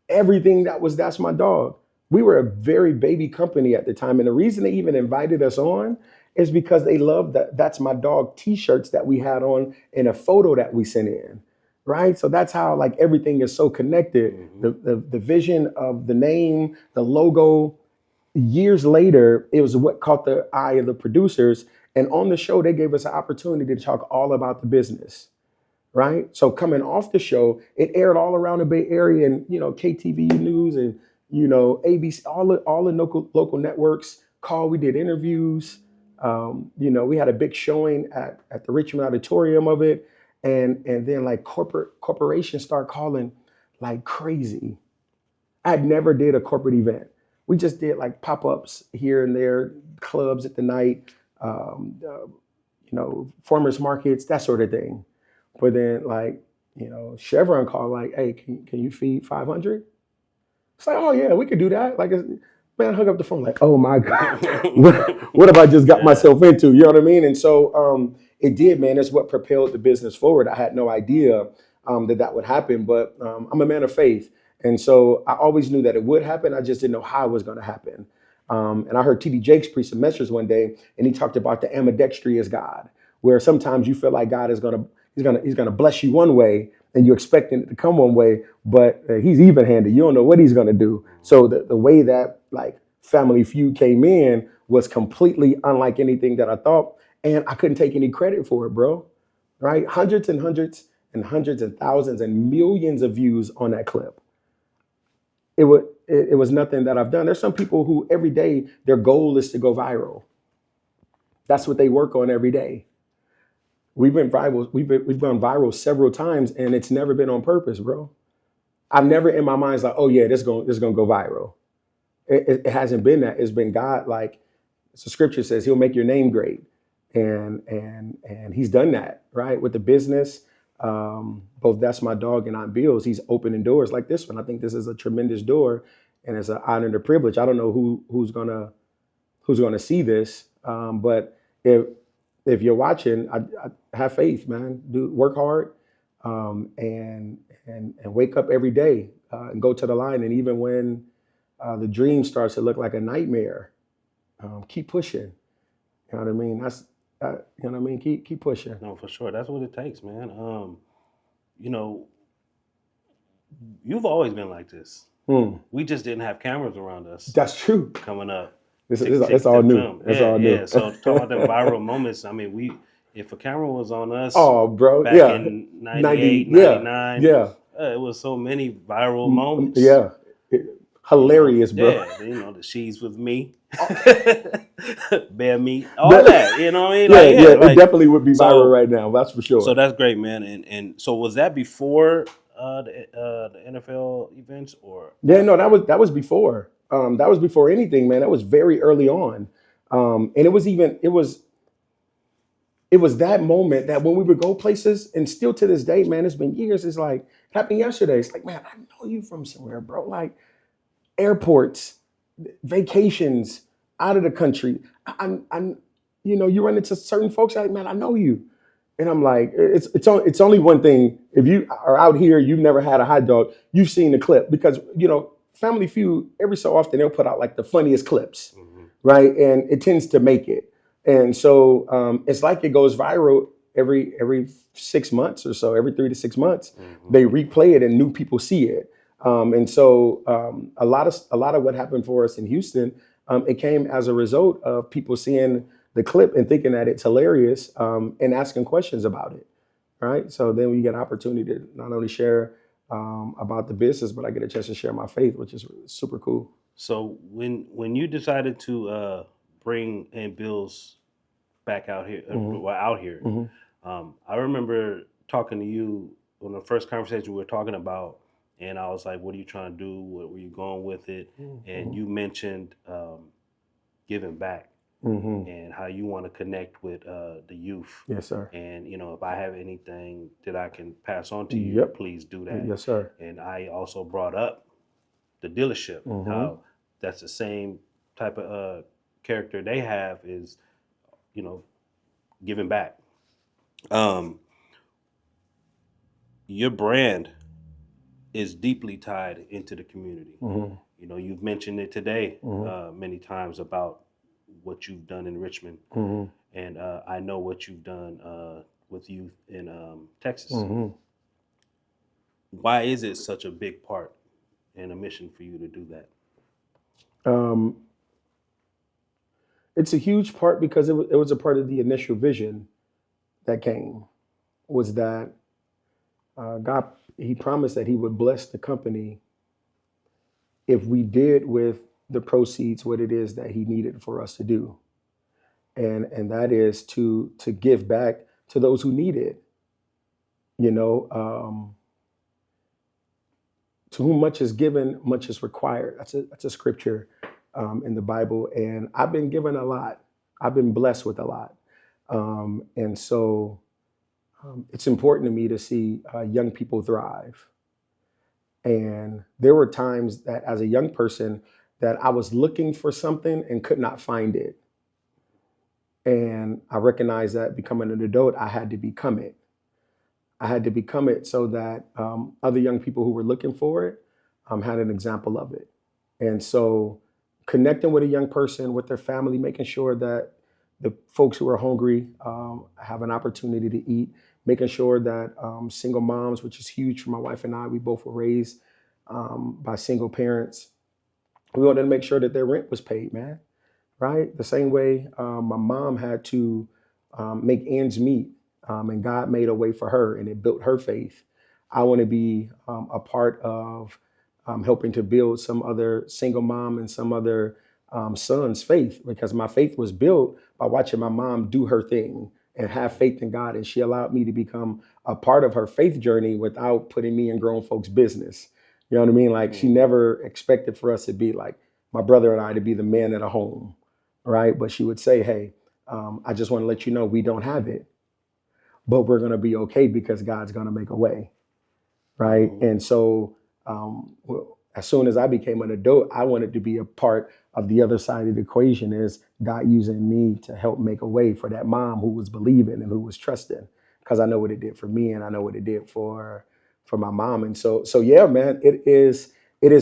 everything that's my dog. We were a very baby company at the time. And the reason they even invited us on It's because they love that That's My Dog t-shirts that we had on in a photo that we sent in. Right. So that's how like everything is so connected. Mm-hmm. The vision of the name, the logo, years later, it was what caught the eye of the producers. And on the show, they gave us an opportunity to talk all about the business. Right. So coming off the show, it aired all around the Bay Area and, KTVU News and, ABC, all the local networks called. We did interviews. We had a big showing at the Richmond Auditorium of it. And then like corporations start calling like crazy. I had never did a corporate event. We just did like pop-ups here and there, clubs at the night, farmers markets, that sort of thing. But then like, Chevron called like, hey, can you feed 500? It's like, oh yeah, we could do that. Like, man, I hung up the phone like, oh my God, what have I just got myself into? You know what I mean? And so it did, man. It's what propelled the business forward. I had no idea that would happen, but I'm a man of faith. And so I always knew that it would happen. I just didn't know how it was going to happen. And I heard T.D. Jakes preach a message one day, and he talked about the ambidextrous God, where sometimes you feel like God is he's gonna bless you one way, and you're expecting it to come one way, but he's even-handed. You don't know what he's gonna do. So the way that like Family Feud came in was completely unlike anything that I thought, and I couldn't take any credit for it, bro. Right? Hundreds and hundreds and hundreds and thousands and millions of views on that clip. It was nothing that I've done. There's some people who every day their goal is to go viral. That's what they work on every day. We've been viral. We've gone viral several times, and it's never been on purpose, bro. I've never in my mind like, oh yeah, this gonna go viral. It hasn't been that. It's been God. Like the scripture says, He'll make your name great, and He's done that right with the business. Both That's My Dog and I'm Bills. He's opening doors like this one. I think this is a tremendous door, and it's an honor and a privilege. I don't know who's gonna see this, but if you're watching, I have faith, man. Work hard, and wake up every day and go to the line. And even when the dream starts to look like a nightmare, keep pushing. You know what I mean? You know what I mean. Keep pushing. No, for sure. That's what it takes, man. You've always been like this. We just didn't have cameras around us. That's true. Coming up. It's all new. It's all new. Yeah. So talking about the viral moments, I mean, if a camera was on us, bro, back in 98, 99, it was so many viral moments. Yeah. Hilarious, bro. Yeah, the she's with me, bear meat, all that. You know what I mean? It definitely would be viral right now. That's for sure. So that's great, man. And so was that before the NFL events or? Yeah, no, that was before. That was before anything, man. That was very early on, and it was that moment that when we would go places, and still to this day, man, it's been years. It's like happened yesterday. It's like, man, I know you from somewhere, bro. Like airports, vacations, out of the country. I'm you run into certain folks. Like, man, I know you, and I'm like, it's only one thing. If you are out here, you've never had a hot dog. You've seen the clip because Family Feud, every so often they'll put out like the funniest clips, right? And it tends to make it. And so it's like it goes viral every 6 months or so, every 3 to 6 months. They replay it and new people see it. And so a lot of what happened for us in Houston, it came as a result of people seeing the clip and thinking that it's hilarious and asking questions about it, right? So then we get an opportunity to not only share about the business, but I get a chance to share my faith, which is super cool. So when you decided to bring in Bills back out here, I remember talking to you on the first conversation we were talking about, and I was like, "What are you trying to do? Where were you going with it?" And you mentioned giving back. And how you want to connect with the youth. Yes, sir. And, if I have anything that I can pass on to you, please do that. Yes, sir. And I also brought up the dealership, how that's the same type of character they have is, giving back. Your brand is deeply tied into the community. You've mentioned it today many times about what you've done in Richmond, Mm-hmm. and I know what you've done with youth in Texas. Mm-hmm. Why is it such a big part and a mission for you to do that? Um, it's a huge part because it was a part of the initial vision that came, was that God, he promised that he would bless the company if we did with the proceeds what it is that he needed for us to do. And that is to give back to those who need it. You know, to whom much is given, much is required. That's a scripture in the Bible, and I've been given a lot. I've been blessed with a lot, and so it's important to me to see young people thrive. And there were times that, as a young person, that I was looking for something and could not find it. And I recognized that becoming an adult, I had to become it. I had to become it so that other young people who were looking for it had an example of it. And so, connecting with a young person, with their family, making sure that the folks who are hungry have an opportunity to eat, making sure that single moms, which is huge for my wife and I, we both were raised by single parents. We wanted to make sure that their rent was paid, man, right? The same way my mom had to make ends meet, and God made a way for her, and it built her faith. I want to be a part of helping to build some other single mom and some other son's faith, because my faith was built by watching my mom do her thing and have faith in God. And she allowed me to become a part of her faith journey without putting me in grown folks' business. You know what I mean? Like, she never expected for us to be like my brother and I to be the man at a home, right? But she would say, hey, I just want to let you know we don't have it, but we're going to be okay because God's going to make a way, right? Mhm. And so as soon as I became an adult, I wanted to be a part of the other side of the equation, is God using me to help make a way for that mom who was believing and who was trusting, because I know what it did for me and I know what it did for my mom. And so yeah, man, it is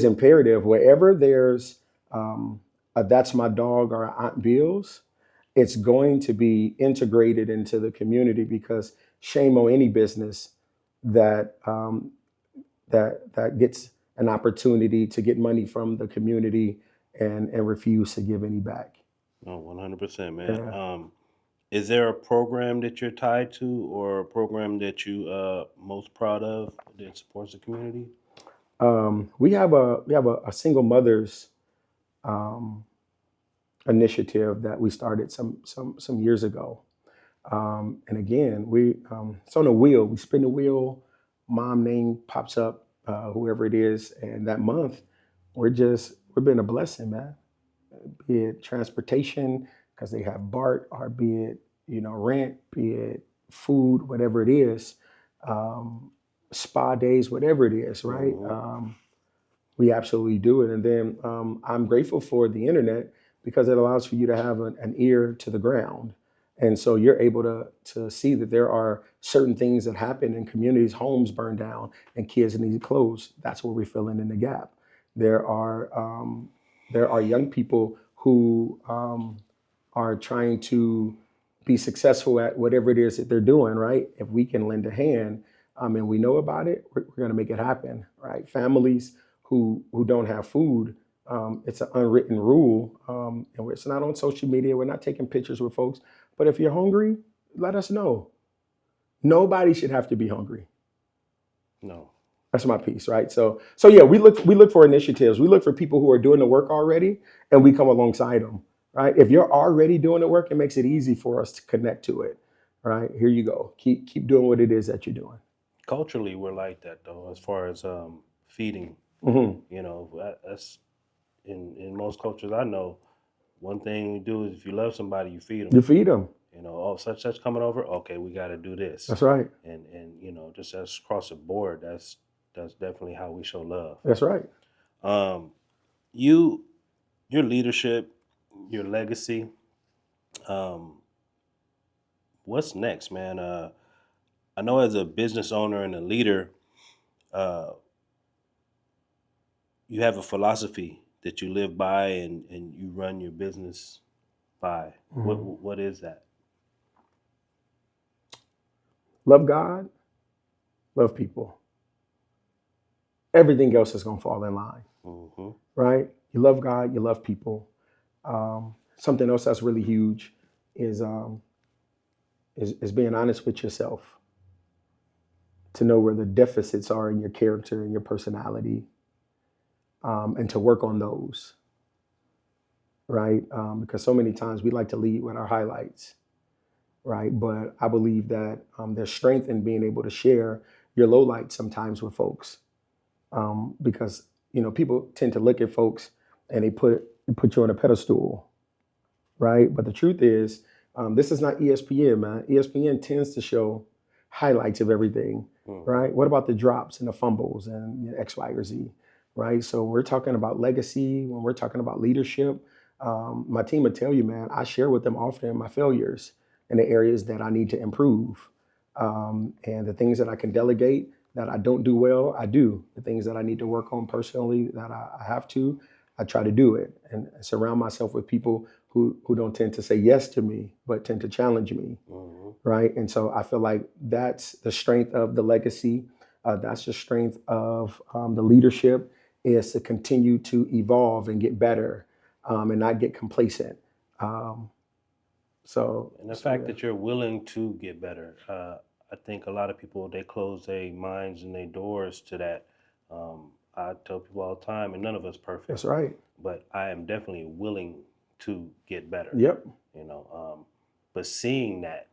imperative wherever there's a That's My Dog or Aunt Bill's, it's going to be integrated into the community, because shame on any business that that gets an opportunity to get money from the community and refuse to give any back. No, 100%, man. Yeah. Is there a program that you're tied to, or a program that you most proud of that supports the community? We have a single mothers um, initiative that we started some years ago. And again, it's on a wheel. We spin the wheel, mom name pops up, whoever it is, and that month we're been a blessing, man. Be it transportation, because they have BART, or be it rent, be it food, whatever it is, um, spa days, whatever it is, right? Hmm. We absolutely do it. And then I'm grateful for the internet, because it allows for you to have an ear to the ground. And so you're able to see that there are certain things that happen in communities, homes burn down and kids need clothes. That's where we're filling in the gap. There are young people who are trying to be successful at whatever it is that they're doing, right? If we can lend a hand, and we know about it, we're going to make it happen, right? Families who don't have food, it's an unwritten rule, and it's not on social media. We're not taking pictures with folks, but if you're hungry, let us know. Nobody should have to be hungry. No. That's my piece, right? So yeah, we look for initiatives. We look for people who are doing the work already, and we come alongside them, right? If you're already doing the work, it makes it easy for us to connect to it, right? Here you go. Keep doing what it is that you're doing. Culturally, we're like that though, as far as feeding. Hmm. That's in most cultures I know. One thing we do is if you love somebody, you feed them. You feed them. Oh, such coming over. Okay, we got to do this, That's right. and just as across the board, that's definitely how we show love. That's right. Um, you, your leadership, your legacy. Um, what's next, man? I know as a business owner and a leader, uh, you have a philosophy that you live by, and you run your business by. What is that? Love God, love people. Everything else is going to fall in line, Mm-hmm. right? You love God, you love people. Something else that's really huge is being honest with yourself, to know where the deficits are in your character and your personality, and to work on those, right? Because so many times we like to lead with our highlights, right? But I believe that there's strength in being able to share your lowlights sometimes with folks, because people tend to look at folks and they put you on a pedestal, right? But the truth is, this is not ESPN, man. ESPN tends to show highlights of everything, right? What about the drops and the fumbles and X, Y, or Z, right? So we're talking about legacy, when we're talking about leadership, my team would tell you, man, I share with them often my failures and the areas that I need to improve, and the things that I can delegate that I don't do well, I do. The things that I need to work on personally that I have to, I try to do it, and surround myself with people who don't tend to say yes to me, but tend to challenge me, right? And so I feel like that's the strength of the legacy. That's the strength of the leadership, is to continue to evolve and get better, and not get complacent. Um, And the fact that you're willing to get better, I think a lot of people, they close their minds and their doors to that. I tell people all the time, and none of us perfect. That's right. But I am definitely willing to get better. Yep. But seeing that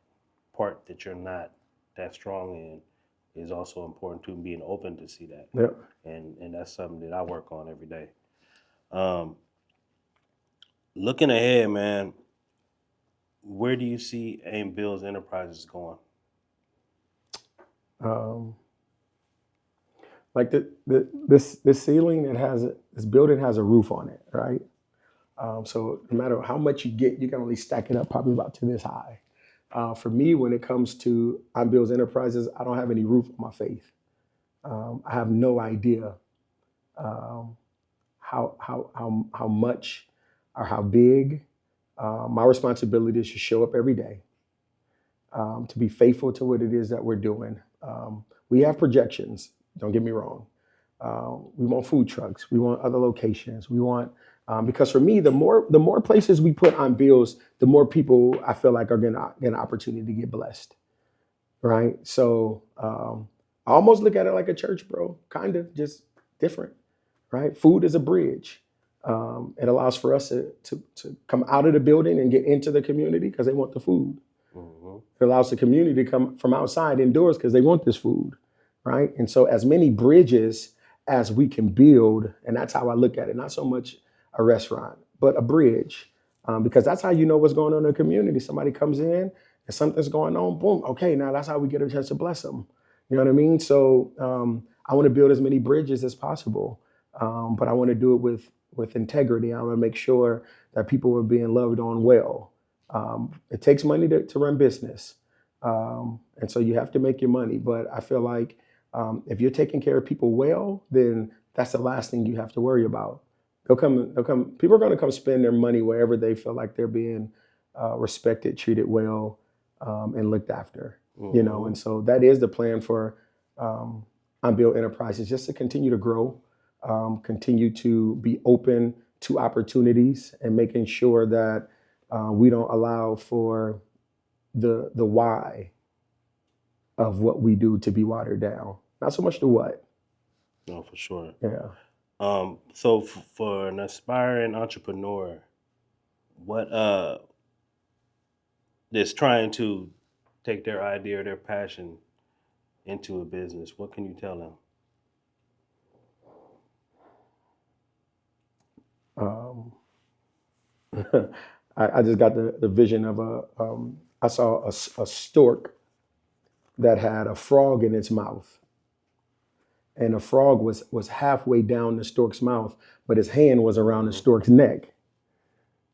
part that you're not that strong in is also important too, being open to see that. Yep. And that's something that I work on every day. Looking ahead, man, where do you see AIM Bills Enterprises going? Like this ceiling, this building has a roof on it, right? So no matter how much you get, you can only stack it up probably about to this high. For me, when it comes to AIM Bills Enterprises, I don't have any roof on my faith. I have no idea how much or how big. My responsibility is to show up every day, to be faithful to what it is that we're doing. We have projections. Don't get me wrong. We want food trucks. We want other locations. We want, because for me, the more places we put on bills, the more people I feel like are gonna get an opportunity to get blessed, right? So I almost look at it like a church, bro. Kind of, just different, right? Food is a bridge. It allows for us to come out of the building and get into the community because they want the food. It allows the community to come from outside indoors because they want this food, right? And so as many bridges as we can build, and that's how I look at it, not so much a restaurant, but a bridge, because that's how you know what's going on in the community. Somebody comes in and something's going on, boom, okay, now that's how we get a chance to bless them. You know what I mean? So I want to build as many bridges as possible, but I want to do it with integrity. I want to make sure that people are being loved on well. It takes money to run business. And so you have to make your money. But I feel like if you're taking care of people well, then that's the last thing you have to worry about. They'll come. People are going to come spend their money wherever they feel like they're being respected, treated well, and looked after. And so that is the plan for Unbuilt Enterprises, just to continue to grow, continue to be open to opportunities, and making sure that we don't allow for the why of what we do to be watered down. Not so much the what. No, for sure. Yeah. So for an aspiring entrepreneur, what that's trying to take their idea or their passion into a business, what can you tell them? I just got the vision of I saw a stork that had a frog in its mouth. And the frog was halfway down the stork's mouth, but his hand was around the stork's neck,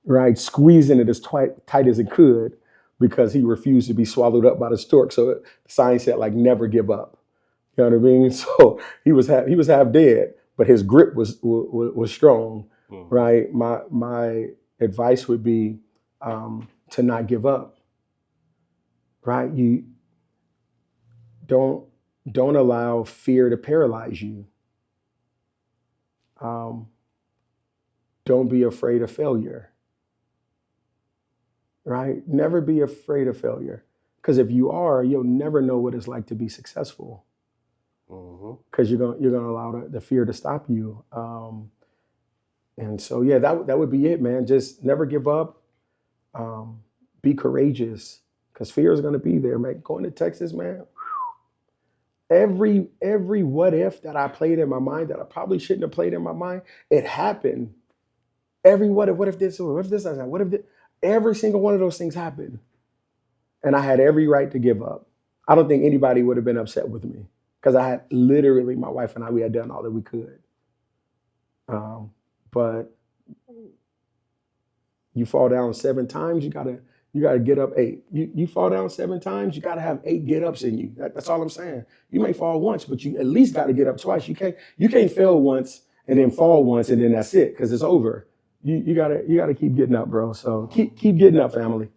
right? Squeezing it as tight as it could, because he refused to be swallowed up by the stork. So the sign said, like, never give up. You know what I mean? So he was half dead, but his grip was strong, right? My advice would be, to not give up, right? You don't allow fear to paralyze you. Um, don't be afraid of failure, right? Never be afraid of failure, because if you are, you'll never know what it's like to be successful. Because you're gonna allow the fear to stop you. And so yeah, that would be it, man. Just never give up. Be courageous, because fear is gonna be there, man. Going to Texas, man. Every what if that I played in my mind that I probably shouldn't have played in my mind, it happened. Every what if this, what if this, what if this, every single one of those things happened. And I had every right to give up. I don't think anybody would have been upset with me, because I had literally, my wife and I, we had done all that we could. But you fall down 7 times, you gotta get up 8. You fall down 7 times, you gotta have 8 get ups in you. That's all I'm saying. You may fall once, but you at least gotta get up twice. You can't fail once and then fall once and then that's it, because it's over. You gotta keep getting up, bro. So keep getting up, family.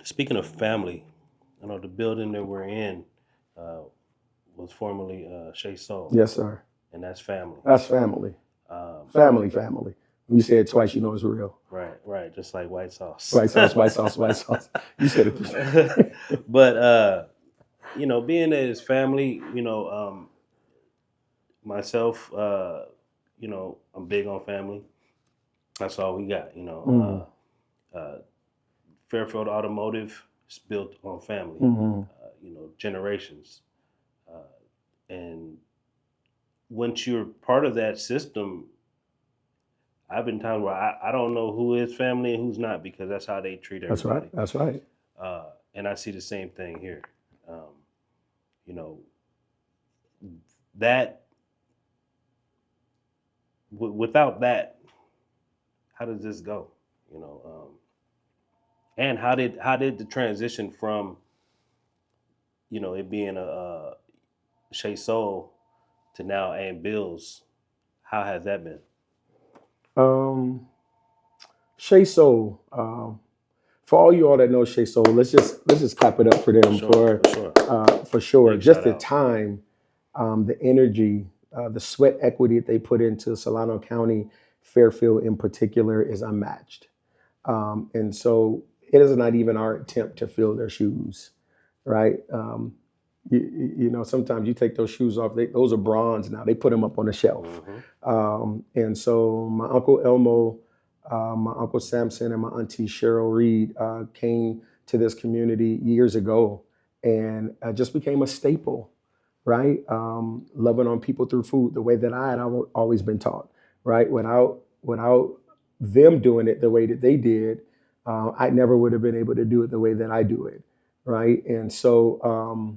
Speaking of family, I know the building that we're in was formerly Shea Soul. Yes, sir. And that's family. That's family. Family. When you say it twice, you know it's real. Right. Just like white sauce. White sauce. You said it. But being that it's family, myself, I'm big on family. That's all we got. Fairfield Automotive is built on family. Generations, and once you're part of that system, I've been times where I don't know who is family and who's not, because that's how they treat everybody. That's right. And I see the same thing here. That without that, how does this go? And how did the transition from it being a Shea Soul to now and Bill's, how has that been? Shea Soul. For all you all that know Shea Soul, let's just clap it up for them for sure. Big just the out. time, the energy, the sweat equity that they put into Solano County, Fairfield in particular, is unmatched. And so it is not even our attempt to fill their shoes, right? Sometimes you take those shoes off; those are bronze now. They put them up on the shelf. And so my Uncle Elmo, my Uncle Samson, and my Auntie Cheryl Reed came to this community years ago and just became a staple, right? Loving on people through food, the way that I had always been taught, right? Without them doing it the way that they did, I never would have been able to do it the way that I do it, right? And so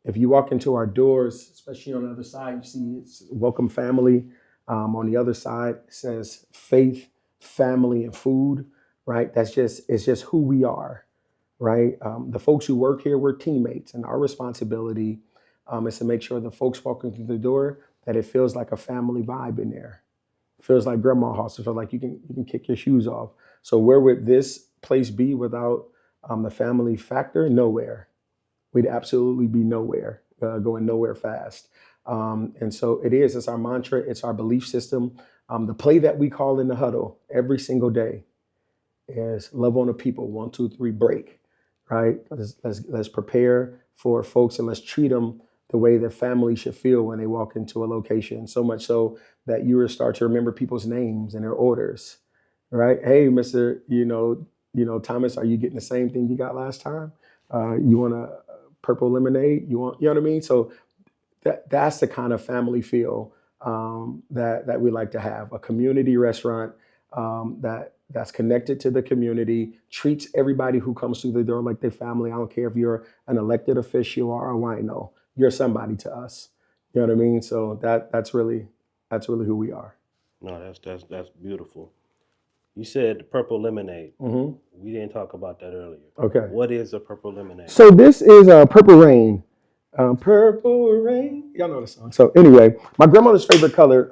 if you walk into our doors, especially on the other side, you see it's welcome family. On the other side, it says faith, family, and food, right? It's just who we are, right? The folks who work here, we're teammates, and our responsibility is to make sure the folks walking through the door, that it feels like a family vibe in there. It feels like grandma's house. It feels like you can kick your shoes off. So where would this place be without the family factor? Nowhere. We'd absolutely be nowhere, going nowhere fast. And so it's our mantra, it's our belief system. The play that we call in the huddle every single day is love on the people, 1, 2, 3, break, right? Let's prepare for folks and let's treat them the way that family should feel when they walk into a location. So much so that you will start to remember people's names and their orders, right? Hey, Mr. Thomas, are you getting the same thing you got last time? You want a purple lemonade? You know what I mean? So that's the kind of family feel that we like to have. A community restaurant that's connected to the community, treats everybody who comes through the door like their family. I don't care if you're an elected official or a wino, you're somebody to us. You know what I mean? So that's really who we are. No, that's beautiful. You said the purple lemonade. Mm-hmm. We didn't talk about that earlier. Okay. What is a purple lemonade? So this is Purple Rain. Purple Rain. Y'all know the song. So anyway, my grandmother's favorite color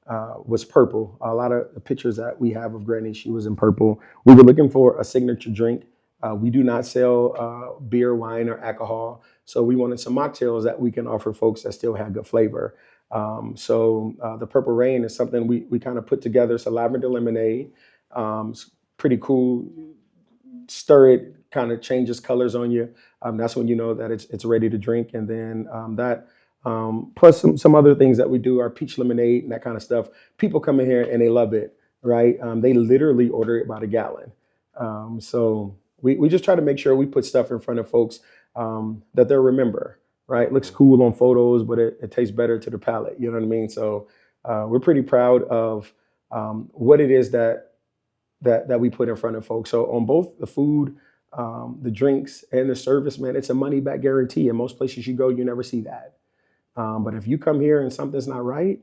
was purple. A lot of the pictures that we have of Granny, she was in purple. We were looking for a signature drink. We do not sell beer, wine, or alcohol. So we wanted some mocktails that we can offer folks that still have good flavor. So the Purple Rain is something we kind of put together. It's a lavender lemonade. It's pretty cool. Stir it, kind of changes colors on you. That's when you know that it's ready to drink. And then that plus some other things that we do, our peach lemonade and that kind of stuff. People come in here and they love it, right? They literally order it by the gallon. So we just try to make sure we put stuff in front of folks that they'll remember, right? It looks cool on photos, but it tastes better to the palate. You know what I mean? So we're pretty proud of what it is that we put in front of folks. So on both the food, the drinks, and the service, man, it's a money back guarantee. In most places you go, you never see that. But if you come here and something's not right,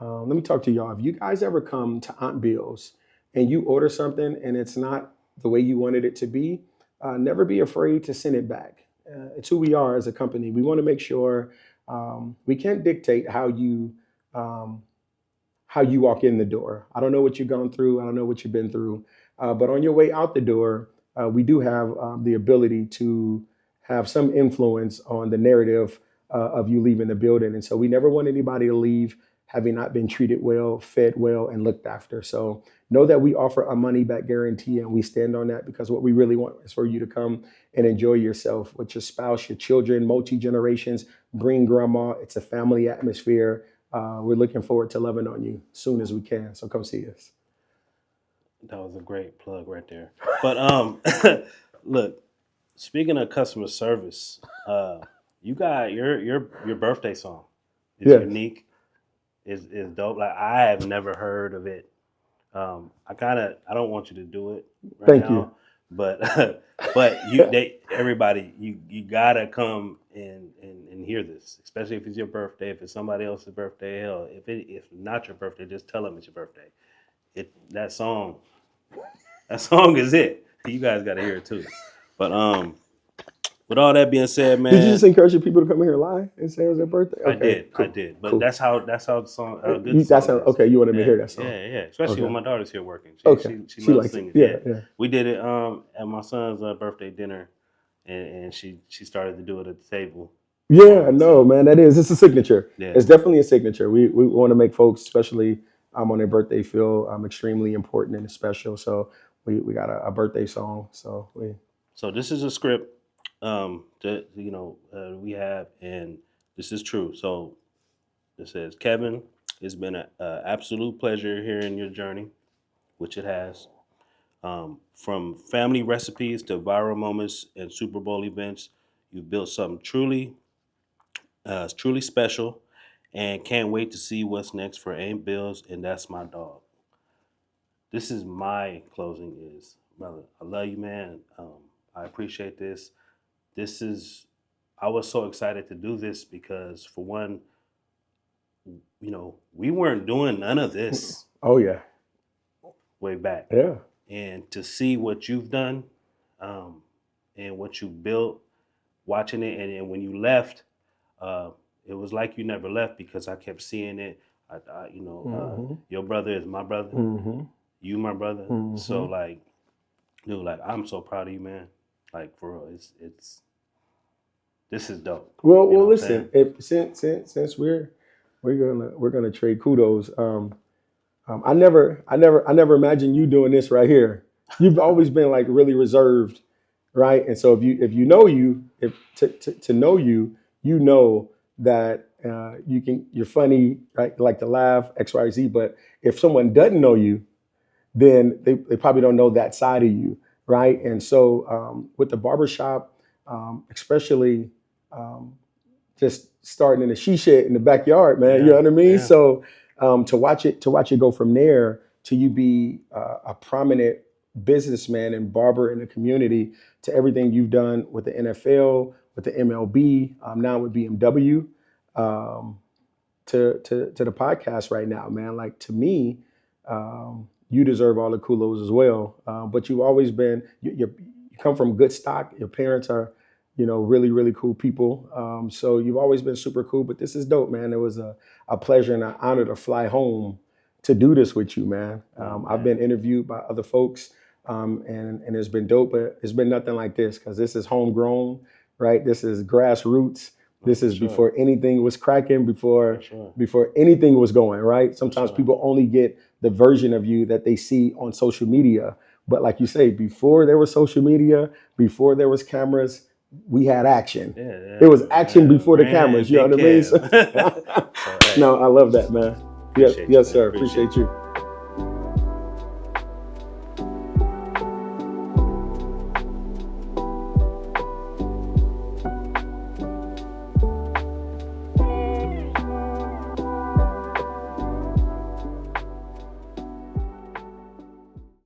let me talk to y'all. If you guys ever come to Aunt Bill's and you order something and it's not the way you wanted it to be, never be afraid to send it back. It's who we are as a company. We want to make sure we can't dictate um, how you walk in the door. I don't know what you've gone through. I don't know what you've been through. But on your way out the door, we do have the ability to have some influence on the narrative of you leaving the building. And so we never want anybody to leave having not been treated well, fed well, and looked after. So know that we offer a money back guarantee and we stand on that because what we really want is for you to come and enjoy yourself with your spouse, your children, multi-generations, bring grandma. It's a family atmosphere. We're looking forward to loving on you as soon as we can. So come see us. That was a great plug right there. But look, speaking of customer service, you got your birthday song is Yes. unique, is dope. Like I have never heard of it. I don't want you to do it right Thank now, you. but everybody you gotta come and hear this, especially if it's your birthday. If it's somebody else's birthday, hell, if not your birthday, just tell them it's your birthday. That song is it. You guys got to hear it too. But with all that being said, man, Did you just encourage your people to come here live and say it was their birthday? Okay, I cool, did. But cool. that's how the song. Good That's song how, is. okay. You wanted me Yeah, to hear that song. yeah. Especially Okay. when my daughter's here working. Okay. She She loves likes singing. it. Yeah. We did it at my son's birthday dinner, and she started to do it at the table. Yeah, no, So man, it's a signature. yeah. It's definitely a signature. We want to make folks, especially on their birthday, feel extremely important and special. So we got a birthday song. So So this is a script that we have, and this is true. So it says, Kevin, it's been an absolute pleasure hearing your journey, which it has. From family recipes to viral moments and Super Bowl events, you've built something truly special, and can't wait to see what's next for Aunt Bill's, and that's my dog. This is my closing is, brother, I love you, man. I appreciate this. This is, I was so excited to do this because, for one, we weren't doing none of this oh yeah, way back. yeah. And to see what you've done and what you built, watching it, and when you left, uh, it was like you never left because I kept seeing it. Your brother is my brother. Mm-hmm. You my brother. Mm-hmm. So like, dude, like I'm so proud of you, man. Like for real, it's this is dope. Well, You know what I'm listen. Since we're gonna trade kudos. I never imagined you doing this right here. You've always been like really reserved, right? And so if you know you, if to know you, you know that you're funny, right? Like to laugh, X, Y, Z. But if someone doesn't know you, then they probably don't know that side of you, right? And so with the barbershop, especially just starting in a she shed in the backyard, man, you know what I mean? Yeah. So to watch it go from there to you be a prominent businessman and barber in the community, to everything you've done with the NFL, with the MLB, now with BMW, to the podcast right now, man. Like to me, you deserve all the kudos as well. But you've always been you come from good stock. Your parents are, really really cool people. So you've always been super cool. But this is dope, man. It was a pleasure and an honor to fly home to do this with you, man. Oh, I've man. been interviewed by other folks, and it's been dope, but it's been nothing like this because this is homegrown, right? This is grassroots. Oh, This for is sure. before anything was cracking, For before sure. before anything was going, right? Sometimes sure. people only get the version of you that they see on social media. But like you say, before there was social media, before there was cameras, we had action. Yeah, It was action before the ran cameras. You know big what I mean? cam. So- So, hey, no, I love that, man. Yes, appreciate you, yes, man. sir. Appreciate Appreciate you.